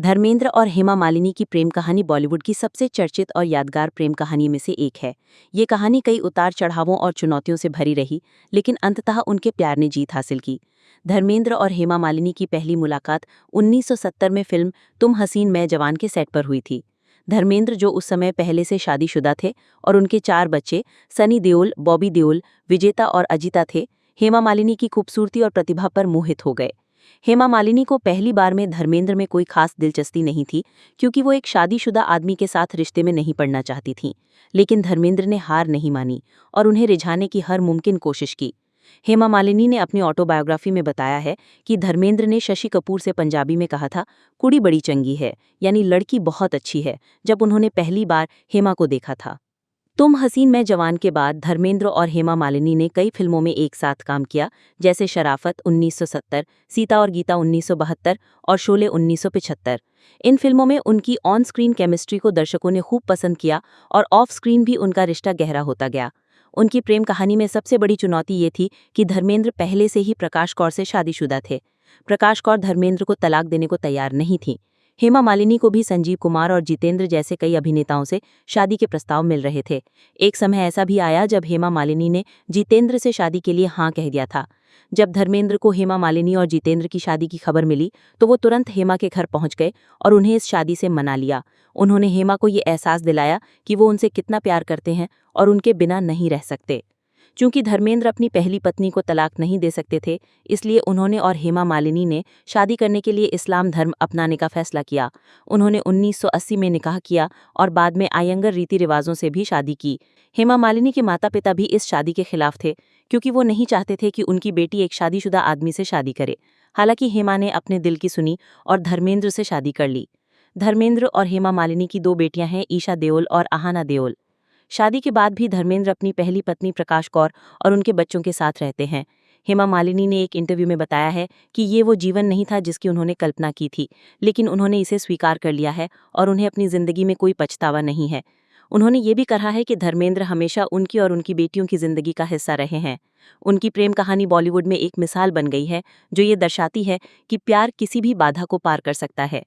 धर्मेंद्र और हेमा मालिनी की प्रेम कहानी बॉलीवुड की सबसे चर्चित और यादगार प्रेम कहानी में से एक है। ये कहानी कई उतार चढ़ावों और चुनौतियों से भरी रही, लेकिन अंततः उनके प्यार ने जीत हासिल की। धर्मेंद्र और हेमा मालिनी की पहली मुलाकात 1970 में फिल्म तुम हसीन मैं जवान के सेट पर हुई थी। धर्मेंद्र, जो उस समय पहले से शादीशुदा थे, और उनके 4 बच्चे सनी देओल, बॉबी देओल, विजेता और अजिता थे, हेमा मालिनी की खूबसूरती और प्रतिभा पर मोहित हो गए। हेमा मालिनी को पहली बार में धर्मेंद्र में कोई खास दिलचस्पी नहीं थी, क्योंकि वो एक शादीशुदा आदमी के साथ रिश्ते में नहीं पड़ना चाहती थीं। लेकिन धर्मेंद्र ने हार नहीं मानी और उन्हें रिझाने की हर मुमकिन कोशिश की। हेमा मालिनी ने अपनी ऑटोबायोग्राफी में बताया है कि धर्मेंद्र ने शशि कपूर से पंजाबी में कहा था, कुड़ी बड़ी चंगी है, यानी लड़की बहुत अच्छी है, जब उन्होंने पहली बार हेमा को देखा था। तुम हसीन मैं जवान के बाद धर्मेंद्र और हेमा मालिनी ने कई फिल्मों में एक साथ काम किया, जैसे शराफत 1970, सीता और गीता 1972 और शोले 1975। इन फिल्मों में उनकी ऑन स्क्रीन केमिस्ट्री को दर्शकों ने खूब पसंद किया और ऑफ स्क्रीन भी उनका रिश्ता गहरा होता गया। उनकी प्रेम कहानी में सबसे बड़ी चुनौती ये थी कि धर्मेंद्र पहले से ही प्रकाश कौर से शादीशुदा थे। प्रकाश कौर धर्मेंद्र को तलाक देने को तैयार नहीं थी। हेमा मालिनी को भी संजीव कुमार और जितेंद्र जैसे कई अभिनेताओं से शादी के प्रस्ताव मिल रहे थे। एक समय ऐसा भी आया जब हेमा मालिनी ने जितेंद्र से शादी के लिए हाँ कह दिया था। जब धर्मेंद्र को हेमा मालिनी और जितेंद्र की शादी की खबर मिली, तो वो तुरंत हेमा के घर पहुंच गए और उन्हें इस शादी से मना लिया। उन्होंने हेमा को ये एहसास दिलाया कि वो उनसे कितना प्यार करते हैं और उनके बिना नहीं रह सकते। चूंकि धर्मेंद्र अपनी पहली पत्नी को तलाक नहीं दे सकते थे, इसलिए उन्होंने और हेमा मालिनी ने शादी करने के लिए इस्लाम धर्म अपनाने का फैसला किया। उन्होंने 1980 में निकाह किया और बाद में आयंगर रीति रिवाजों से भी शादी की। हेमा मालिनी के माता पिता भी इस शादी के खिलाफ थे, क्योंकि वो नहीं चाहते थे कि उनकी बेटी एक शादीशुदा आदमी से शादी करे। हालांकि हेमा ने अपने दिल की सुनी और धर्मेंद्र से शादी कर ली। धर्मेंद्र और हेमा मालिनी की 2 बेटियां हैं, ईशा देओल और आहाना देओल। शादी के बाद भी धर्मेंद्र अपनी पहली पत्नी प्रकाश कौर और उनके बच्चों के साथ रहते हैं। हेमा मालिनी ने एक इंटरव्यू में बताया है कि ये वो जीवन नहीं था जिसकी उन्होंने कल्पना की थी, लेकिन उन्होंने इसे स्वीकार कर लिया है और उन्हें अपनी जिंदगी में कोई पछतावा नहीं है। उन्होंने ये भी कहा है कि धर्मेंद्र हमेशा उनकी और उनकी बेटियों की जिंदगी का हिस्सा रहे हैं। उनकी प्रेम कहानी बॉलीवुड में एक मिसाल बन गई है, जो ये दर्शाती है कि प्यार किसी भी बाधा को पार कर सकता है।